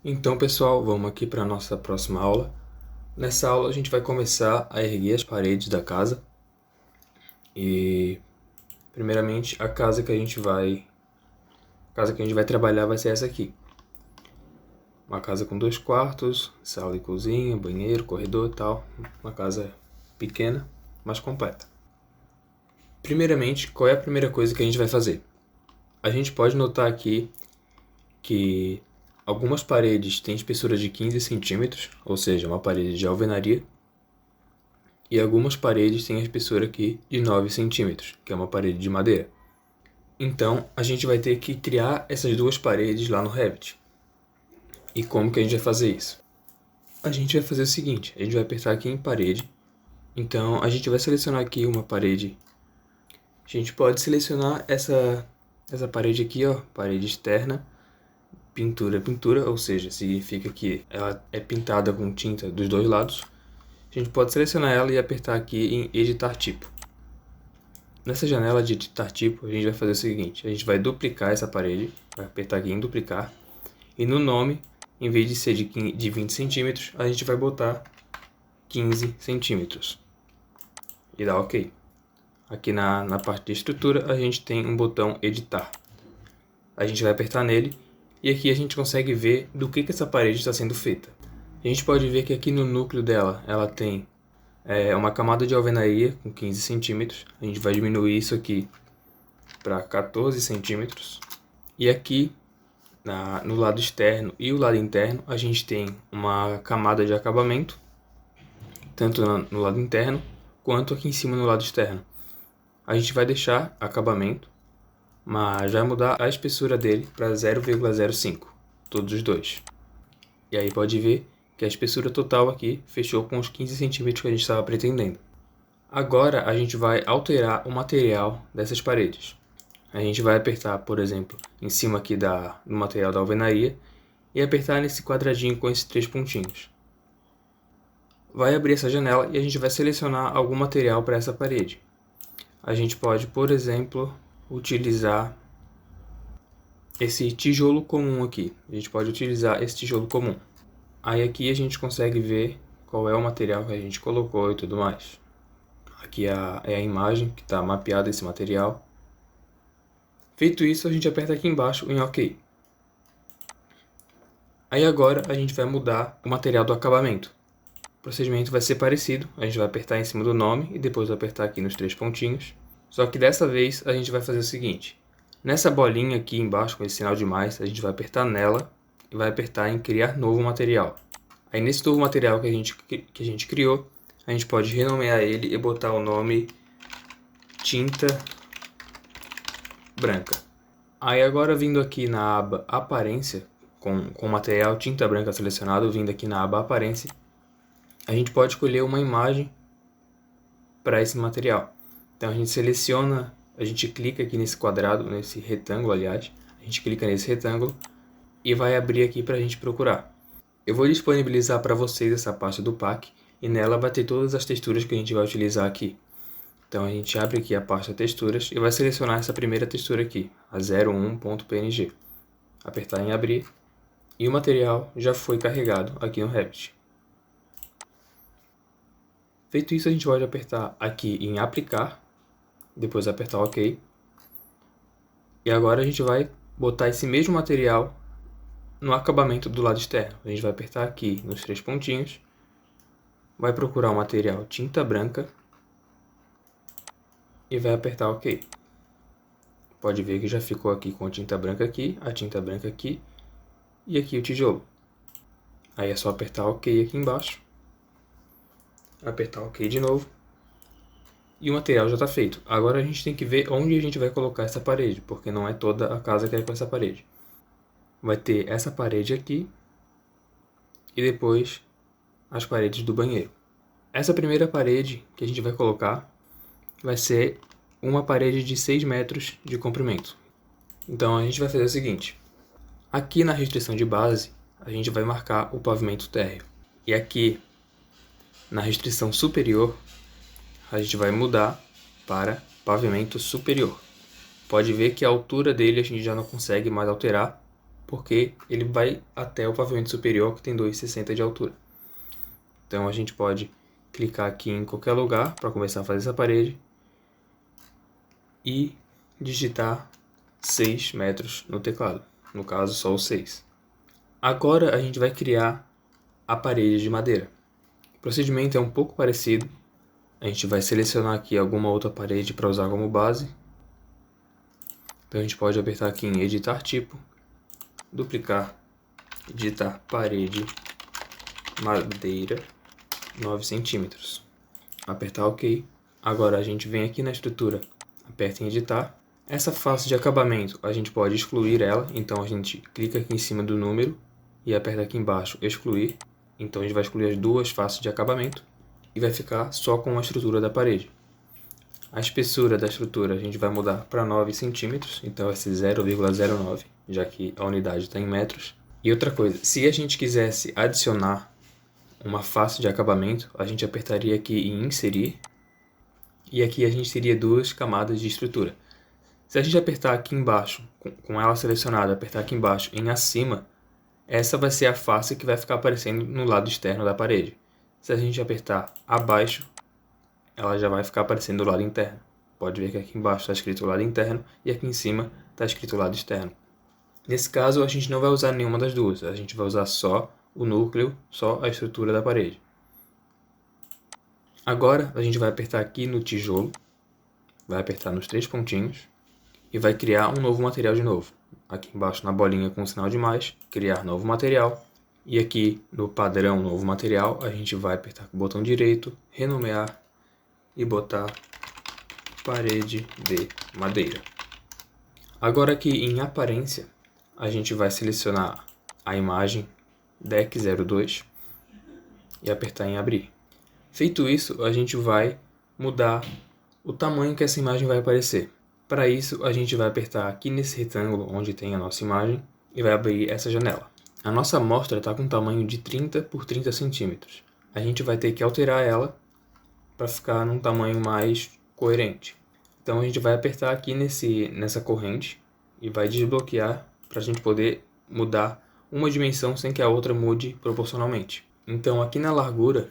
Então, pessoal, vamos aqui para a nossa próxima aula. Nessa aula a gente vai começar a erguer as paredes da casa. E, primeiramente, a casa que a gente vai trabalhar vai ser essa aqui. Uma casa com 2 quartos, sala e cozinha, banheiro, corredor e tal. Uma casa pequena, mas completa. Primeiramente, qual é a primeira coisa que a gente vai fazer? A gente pode notar aqui que algumas paredes têm espessura de 15 centímetros, ou seja, uma parede de alvenaria. E algumas paredes têm a espessura aqui de 9 centímetros, que é uma parede de madeira. Então, a gente vai ter que criar essas duas paredes lá no Revit. E como que a gente vai fazer isso? A gente vai fazer o seguinte, a gente vai apertar aqui em parede. Então, a gente vai selecionar aqui uma parede. A gente pode selecionar essa parede aqui, ó, parede externa, pintura, ou seja, significa que ela é pintada com tinta dos dois lados. A gente pode selecionar ela e apertar aqui em editar tipo. Nessa janela de editar tipo, a gente vai fazer o seguinte, a gente vai duplicar essa parede, vai apertar aqui em duplicar, e no nome, em vez de ser de 20 centímetros, a gente vai botar 15 centímetros. E dá OK. Aqui na parte de estrutura, a gente tem um botão editar. A gente vai apertar nele, e aqui a gente consegue ver do que essa parede está sendo feita. A gente pode ver que aqui no núcleo dela, ela tem uma camada de alvenaria com 15 centímetros. A gente vai diminuir isso aqui para 14 centímetros. E aqui, no lado externo e o lado interno, a gente tem uma camada de acabamento, tanto no lado interno, quanto aqui em cima no lado externo. A gente vai deixar acabamento, mas vai mudar a espessura dele para 0,05, todos os dois. E aí pode ver que a espessura total aqui fechou com os 15 centímetros que a gente estava pretendendo. Agora a gente vai alterar o material dessas paredes. A gente vai apertar, por exemplo, em cima aqui do material da alvenaria e apertar nesse quadradinho com esses 3 pontinhos. Vai abrir essa janela e a gente vai selecionar algum material para essa parede. A gente pode, por exemplo, utilizar esse tijolo comum aqui. A gente pode utilizar esse tijolo comum. Aí aqui a gente consegue ver qual é o material que a gente colocou e tudo mais. Aqui é a imagem que está mapeada esse material. Feito isso, a gente aperta aqui embaixo em OK. Aí agora a gente vai mudar o material do acabamento. O procedimento vai ser parecido, a gente vai apertar em cima do nome e depois apertar aqui nos 3 pontinhos. Só que dessa vez a gente vai fazer o seguinte. Nessa bolinha aqui embaixo com esse sinal de mais, a gente vai apertar nela e vai apertar em criar novo material. Aí nesse novo material que a gente criou, a gente pode renomear ele e botar o nome tinta branca. Aí agora vindo aqui na aba aparência, com o material tinta branca selecionado, vindo aqui na aba aparência, a gente pode escolher uma imagem para esse material. Então a gente seleciona, a gente clica aqui nesse quadrado, nesse retângulo aliás, a gente clica nesse retângulo e vai abrir aqui para a gente procurar. Eu vou disponibilizar para vocês essa pasta do pack e nela vai ter todas as texturas que a gente vai utilizar aqui. Então a gente abre aqui a pasta texturas e vai selecionar essa primeira textura aqui, a 01.png. Apertar em abrir e o material já foi carregado aqui no Revit. Feito isso, a gente pode apertar aqui em aplicar, depois apertar OK. E agora a gente vai botar esse mesmo material no acabamento do lado externo. A gente vai apertar aqui nos 3 pontinhos, vai procurar o material tinta branca e vai apertar OK. Pode ver que já ficou aqui com a tinta branca aqui e aqui o tijolo. Aí é só apertar OK aqui embaixo, apertar OK de novo e o material já está feito. Agora a gente tem que ver onde a gente vai colocar essa parede, porque não é toda a casa que é com essa parede. Vai ter essa parede aqui e depois as paredes do banheiro. Essa primeira parede que a gente vai colocar vai ser uma parede de 6 metros de comprimento. Então a gente vai fazer o seguinte. Aqui na restrição de base, a gente vai marcar o pavimento térreo. E aqui na restrição superior, a gente vai mudar para pavimento superior. Pode ver que a altura dele a gente já não consegue mais alterar. porque ele vai até o pavimento superior, que tem 2,60 de altura. Então a gente pode clicar aqui em qualquer lugar para começar a fazer essa parede e digitar 6 metros no teclado, no caso só o 6. Agora a gente vai criar a parede de madeira. O procedimento é um pouco parecido. A gente vai selecionar aqui alguma outra parede para usar como base. Então a gente pode apertar aqui em editar tipo, duplicar, editar parede madeira 9 centímetros. Apertar OK. Agora a gente vem aqui na estrutura, aperta em editar. Essa face de acabamento a gente pode excluir ela, então a gente clica aqui em cima do número e aperta aqui embaixo excluir. Então a gente vai excluir as duas faces de acabamento e vai ficar só com a estrutura da parede. A espessura da estrutura a gente vai mudar para 9 centímetros, então vai ser 0,09, já que a unidade está em metros. E outra coisa, se a gente quisesse adicionar uma face de acabamento, a gente apertaria aqui em inserir e aqui a gente teria duas camadas de estrutura. Se a gente apertar aqui embaixo, com ela selecionada, apertar aqui embaixo em acima, essa vai ser a face que vai ficar aparecendo no lado externo da parede. Se a gente apertar abaixo, ela já vai ficar aparecendo do lado interno. Pode ver que aqui embaixo está escrito lado interno e aqui em cima está escrito lado externo. Nesse caso, a gente não vai usar nenhuma das duas, a gente vai usar só o núcleo, só a estrutura da parede. Agora a gente vai apertar aqui no tijolo, vai apertar nos 3 pontinhos e vai criar um novo material de novo. Aqui embaixo na bolinha com o sinal de mais, criar novo material. E aqui no padrão novo material, a gente vai apertar com o botão direito, renomear e botar parede de madeira. Agora aqui em aparência, a gente vai selecionar a imagem Deck 02 e apertar em abrir. Feito isso, a gente vai mudar o tamanho que essa imagem vai aparecer. Para isso, a gente vai apertar aqui nesse retângulo onde tem a nossa imagem e vai abrir essa janela. A nossa amostra está com um tamanho de 30 por 30 centímetros. A gente vai ter que alterar ela para ficar num tamanho mais coerente. Então a gente vai apertar aqui nessa corrente e vai desbloquear para a gente poder mudar uma dimensão sem que a outra mude proporcionalmente. Então aqui na largura,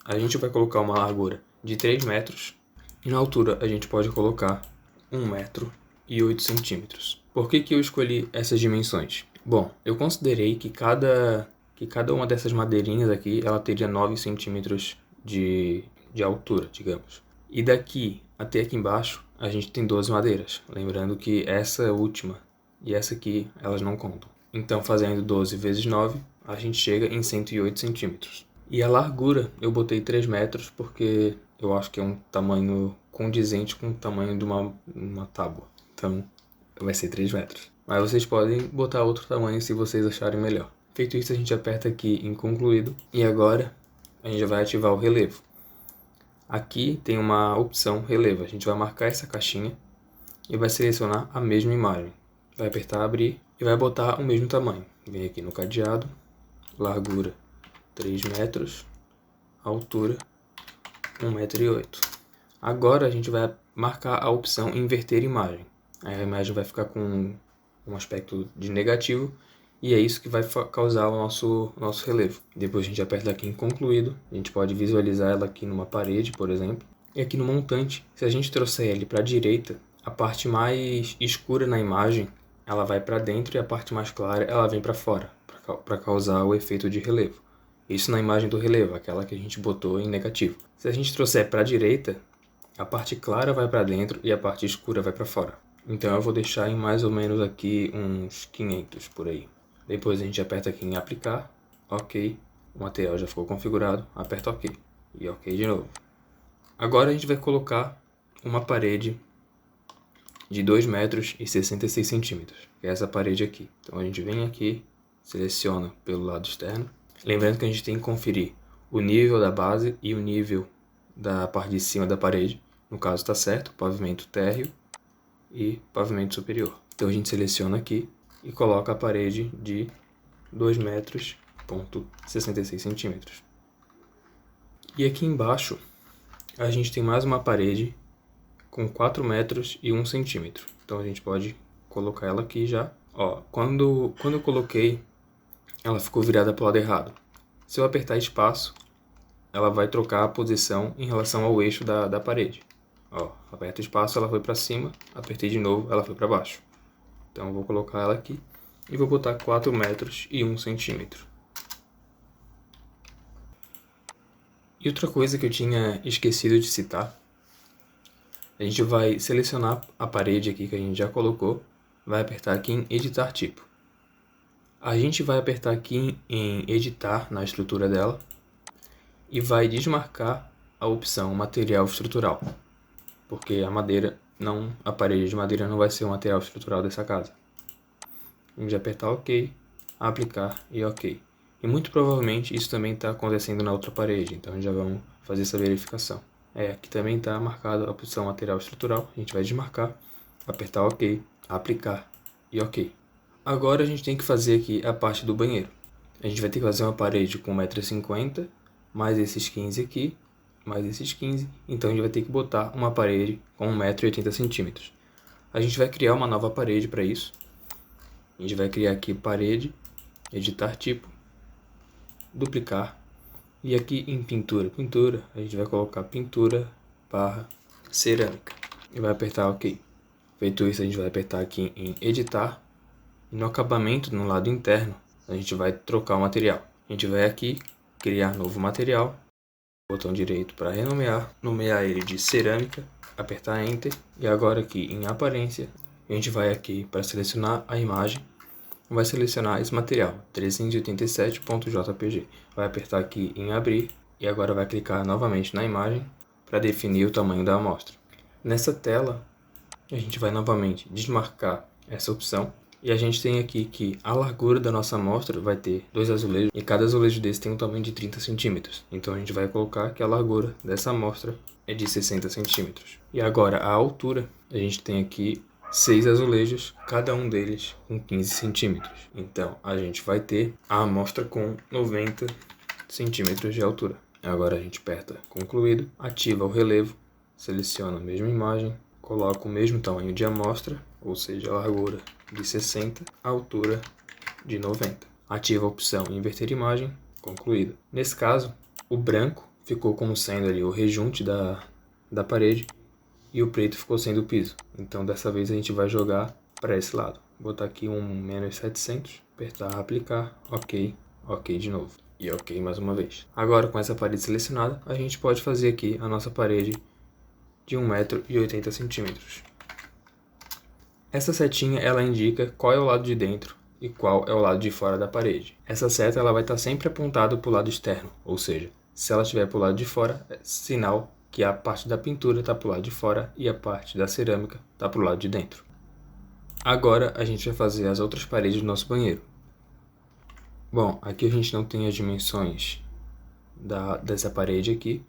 a gente vai colocar uma largura de 3 metros e na altura a gente pode colocar 1 metro e 8 centímetros. Por que eu escolhi essas dimensões? Bom, eu considerei que cada uma dessas madeirinhas aqui ela teria 9 centímetros de altura, digamos. E daqui até aqui embaixo a gente tem 12 madeiras. Lembrando que essa última e essa aqui elas não contam. Então fazendo 12 vezes 9 a gente chega em 108 centímetros. E a largura eu botei 3 metros porque eu acho que é um tamanho condizente com o tamanho de uma tábua. Então vai ser 3 metros. Mas vocês podem botar outro tamanho se vocês acharem melhor. Feito isso, a gente aperta aqui em concluído. E agora a gente vai ativar o relevo. Aqui tem uma opção relevo. A gente vai marcar essa caixinha e vai selecionar a mesma imagem. Vai apertar abrir e vai botar o mesmo tamanho. Vem aqui no cadeado, largura 3 metros, altura 1,8 m. Agora a gente vai marcar a opção inverter imagem. Aí a imagem vai ficar com um aspecto de negativo e é isso que vai causar o nosso relevo. Depois a gente aperta aqui em concluído, a gente pode visualizar ela aqui numa parede, por exemplo. E aqui no montante, se a gente trouxer ele para a direita, a parte mais escura na imagem ela vai para dentro e a parte mais clara ela vem para fora, para causar o efeito de relevo. Isso na imagem do relevo, aquela que a gente botou em negativo. Se a gente trouxer para a direita, a parte clara vai para dentro e a parte escura vai para fora. Então eu vou deixar em mais ou menos aqui uns 500 por aí. Depois a gente aperta aqui em aplicar, OK. O material já ficou configurado, aperta OK. E OK de novo. Agora a gente vai colocar uma parede de 2 metros e 66 centímetros, que é essa parede aqui. Então a gente vem aqui, seleciona pelo lado externo. Lembrando que a gente tem que conferir o nível da base e o nível da parte de cima da parede. No caso está certo, pavimento térreo e pavimento superior. Então a gente seleciona aqui e coloca a parede de 2 metros e 66 centímetros. E aqui embaixo a gente tem mais uma parede com 4 metros e 1 centímetro. Então a gente pode colocar ela aqui já Ó, quando eu coloquei, ela ficou virada para o lado errado. Se eu apertar espaço, ela vai trocar a posição em relação ao eixo da parede. Ó, aperto espaço, ela foi para cima, apertei de novo, ela foi para baixo. Então eu vou colocar ela aqui e vou botar 4 metros e 1 centímetro. E outra coisa que eu tinha esquecido de citar, a gente vai selecionar a parede aqui que a gente já colocou, vai apertar aqui em editar tipo. A gente vai apertar aqui em editar na estrutura dela e vai desmarcar a opção material estrutural, porque a parede de madeira não vai ser o material estrutural dessa casa. A gente vai apertar OK, aplicar e OK. E muito provavelmente isso também está acontecendo na outra parede, então já vamos fazer essa verificação. Aqui também está marcado a opção material estrutural, a gente vai desmarcar, apertar OK, aplicar e OK. Agora a gente tem que fazer aqui a parte do banheiro. A gente vai ter que fazer uma parede com 1,50 m, mais esses 15 aqui, mais esses 15, então a gente vai ter que botar uma parede com 1,80 m. A gente vai criar uma nova parede para isso. A gente vai criar aqui parede, editar tipo, duplicar, e aqui em pintura, a gente vai colocar pintura barra cerâmica e vai apertar OK. Feito isso, a gente vai apertar aqui em editar e no acabamento, no lado interno, a gente vai trocar o material. A gente vai aqui, criar novo material, botão direito para renomear, nomear ele de cerâmica, apertar Enter e agora aqui em aparência, a gente vai aqui para selecionar a imagem, vai selecionar esse material, 387.jpg, vai apertar aqui em abrir e agora vai clicar novamente na imagem para definir o tamanho da amostra. Nessa tela, a gente vai novamente desmarcar essa opção e a gente tem aqui que a largura da nossa amostra vai ter 2 azulejos e cada azulejo desse tem um tamanho de 30 centímetros. Então a gente vai colocar que a largura dessa amostra é de 60 centímetros. E agora a altura, a gente tem aqui 6 azulejos, cada um deles com 15 centímetros. Então a gente vai ter a amostra com 90 centímetros de altura. Agora a gente aperta concluído, ativa o relevo, seleciona a mesma imagem, coloca o mesmo tamanho de amostra, ou seja, a largura de 60, a altura de 90. Ativa a opção inverter imagem, concluído. Nesse caso, o branco ficou como sendo ali o rejunte da parede e o preto ficou sendo o piso. Então dessa vez a gente vai jogar para esse lado. Vou botar aqui um menos 700, apertar aplicar, OK, OK de novo e OK mais uma vez. Agora com essa parede selecionada, a gente pode fazer aqui a nossa parede de 1,80 m. Essa setinha ela indica qual é o lado de dentro e qual é o lado de fora da parede. Essa seta ela vai estar sempre apontada para o lado externo, ou seja, se ela estiver para o lado de fora, é sinal que a parte da pintura está para o lado de fora e a parte da cerâmica está para o lado de dentro. Agora a gente vai fazer as outras paredes do nosso banheiro. Bom, aqui a gente não tem as dimensões dessa parede aqui,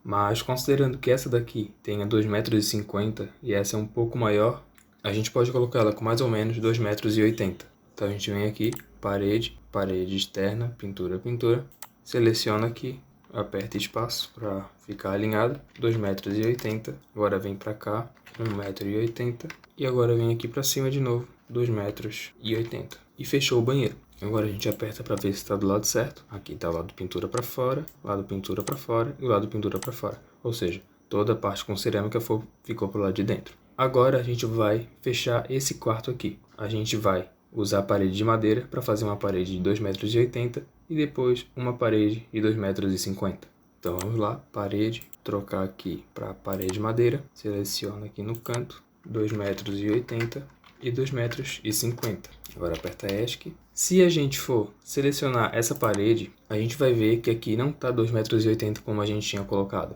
mas considerando que essa daqui tenha 2,50 m e essa é um pouco maior, a gente pode colocar ela com mais ou menos 2,80 m. Então a gente vem aqui, parede, parede externa, pintura, pintura, seleciona aqui, aperta espaço para ficar alinhado, 2,80 m, agora vem para cá, 1,80 m e agora vem aqui para cima de novo, 2,80 m e fechou o banheiro. Agora a gente aperta para ver se está do lado certo. Aqui está o lado pintura para fora, lado pintura para fora e o lado pintura para fora. Ou seja, toda a parte com cerâmica ficou para o lado de dentro. Agora a gente vai fechar esse quarto aqui. A gente vai usar a parede de madeira para fazer uma parede de 2,80 m e depois uma parede de 2,50 m. Então vamos lá, parede, trocar aqui para parede de madeira. Seleciona aqui no canto, 2,80 m e 2,50 m. Agora aperta ESC. Se a gente for selecionar essa parede, a gente vai ver que aqui não está 2,80 m como a gente tinha colocado.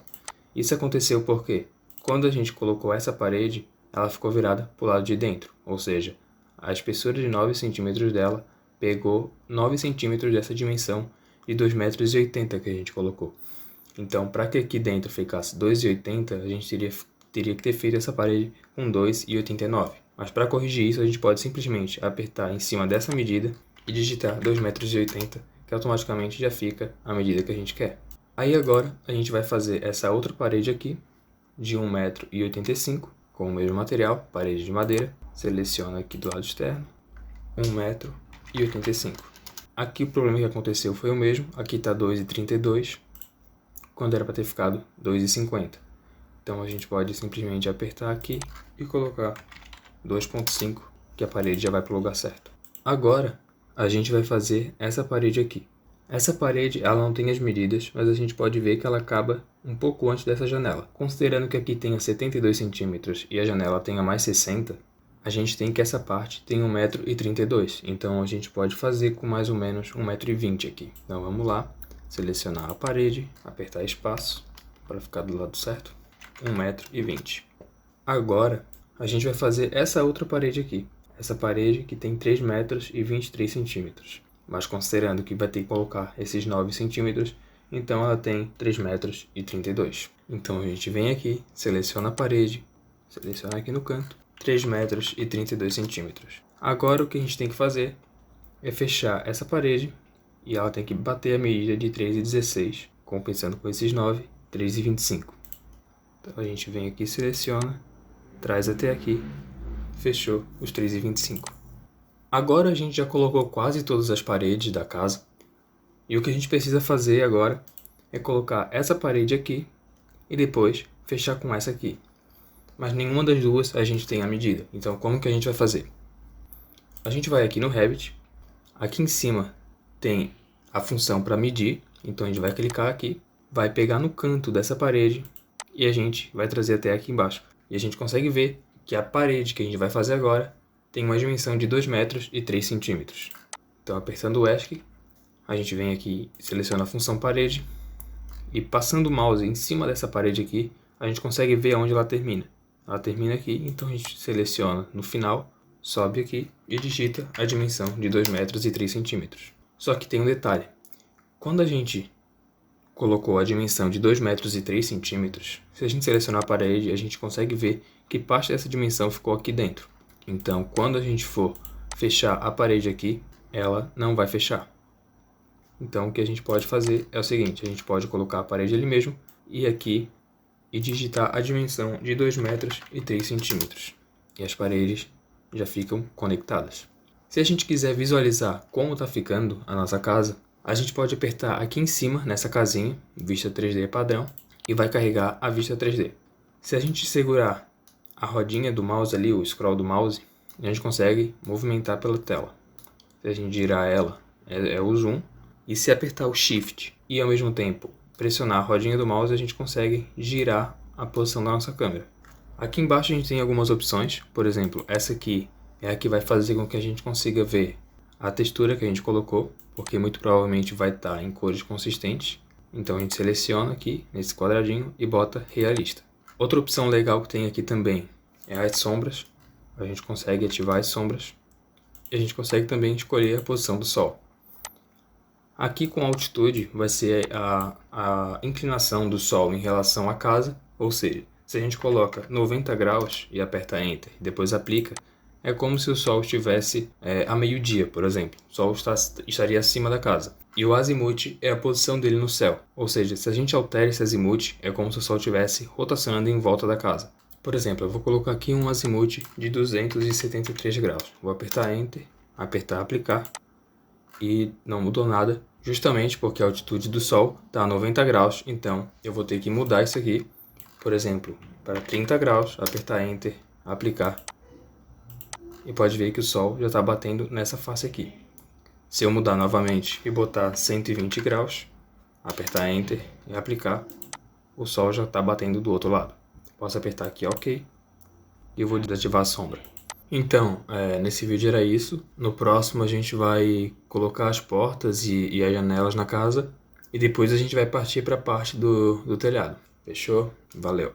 Isso aconteceu porque quando a gente colocou essa parede, ela ficou virada para o lado de dentro. Ou seja, a espessura de 9 centímetros dela pegou 9 centímetros dessa dimensão de 2,80 m que a gente colocou. Então, para que aqui dentro ficasse 2,80 m, a gente teria que ter feito essa parede com 2,89 m. Mas para corrigir isso, a gente pode simplesmente apertar em cima dessa medida e digitar 2,80 m, que automaticamente já fica a medida que a gente quer. Aí agora a gente vai fazer essa outra parede aqui, de 1,85 m, com o mesmo material, parede de madeira. Seleciono aqui do lado externo, 1,85 m. Aqui o problema que aconteceu foi o mesmo, aqui está 2,32, quando era para ter ficado 2,50. Então a gente pode simplesmente apertar aqui e colocar 2,5, que a parede já vai para o lugar certo. Agora a gente vai fazer essa parede aqui. Essa parede ela não tem as medidas, mas a gente pode ver que ela acaba um pouco antes dessa janela. Considerando que aqui tenha 72 centímetros e a janela tenha mais 60, a gente tem que essa parte tem 1,32 m. Então a gente pode fazer com mais ou menos 1,20 m aqui. Então vamos lá, selecionar a parede, apertar espaço para ficar do lado certo, 1,20 m. Agora a gente vai fazer essa outra parede aqui. Essa parede que tem 3,23 m. Mas considerando que vai ter que colocar esses 9 centímetros, então ela tem 3,32 m. Então a gente vem aqui, seleciona a parede, seleciona aqui no canto, 3,32 m. Agora o que a gente tem que fazer é fechar essa parede e ela tem que bater a medida de 3,16, compensando com esses 9, 3,25. Então a gente vem aqui, seleciona, traz até aqui, fechou os 3,25. Agora a gente já colocou quase todas as paredes da casa. E o que a gente precisa fazer agora é colocar essa parede aqui e depois fechar com essa aqui. Mas nenhuma das duas a gente tem a medida. Então como que a gente vai fazer? A gente vai aqui no Revit. Aqui em cima tem a função para medir. Então a gente vai clicar aqui, vai pegar no canto dessa parede e a gente vai trazer até aqui embaixo. E a gente consegue ver que a parede que a gente vai fazer agora tem uma dimensão de 2,03 m. Então, apertando o ESC, a gente vem aqui, seleciona a função parede e passando o mouse em cima dessa parede aqui, a gente consegue ver onde ela termina. Ela termina aqui, então a gente seleciona no final, sobe aqui e digita a dimensão de 2,03 m. Só que tem um detalhe. Quando a gente colocou a dimensão de 2,03 m, se a gente selecionar a parede, a gente consegue ver que parte dessa dimensão ficou aqui dentro. Então, quando a gente for fechar a parede aqui, ela não vai fechar. Então, o que a gente pode fazer é o seguinte, a gente pode colocar a parede ali mesmo e aqui e digitar a dimensão de 2,03 m. E as paredes já ficam conectadas. Se a gente quiser visualizar como está ficando a nossa casa, a gente pode apertar aqui em cima, nessa casinha, vista 3D padrão, e vai carregar a vista 3D. Se a gente segurar a rodinha do mouse ali, o scroll do mouse, a gente consegue movimentar pela tela. Se a gente girar ela, é o zoom. E se apertar o Shift e ao mesmo tempo pressionar a rodinha do mouse, a gente consegue girar a posição da nossa câmera. Aqui embaixo a gente tem algumas opções. Por exemplo, essa aqui é a que vai fazer com que a gente consiga ver a textura que a gente colocou, porque muito provavelmente vai estar em cores consistentes. Então a gente seleciona aqui, nesse quadradinho, e bota realista. Outra opção legal que tem aqui também é as sombras. A gente consegue ativar as sombras. E a gente consegue também escolher a posição do sol. Aqui com altitude vai ser a inclinação do sol em relação à casa. Ou seja, se a gente coloca 90 graus e aperta Enter e depois aplica, é como se o sol estivesse a meio-dia, por exemplo. O sol estaria acima da casa. E o azimuth é a posição dele no céu. Ou seja, se a gente altera esse azimuth, é como se o sol estivesse rotacionando em volta da casa. Por exemplo, eu vou colocar aqui um azimuth de 273 graus. Vou apertar Enter, apertar Aplicar e não mudou nada, justamente porque a altitude do sol está a 90 graus. Então, eu vou ter que mudar isso aqui, por exemplo, para 30 graus, apertar Enter, Aplicar. E pode ver que o sol já está batendo nessa face aqui. Se eu mudar novamente e botar 120 graus, apertar Enter e aplicar, o sol já está batendo do outro lado. Posso apertar aqui OK e eu vou desativar a sombra. Então, nesse vídeo era isso. No próximo a gente vai colocar as portas e as janelas na casa e depois a gente vai partir para a parte do telhado. Fechou? Valeu!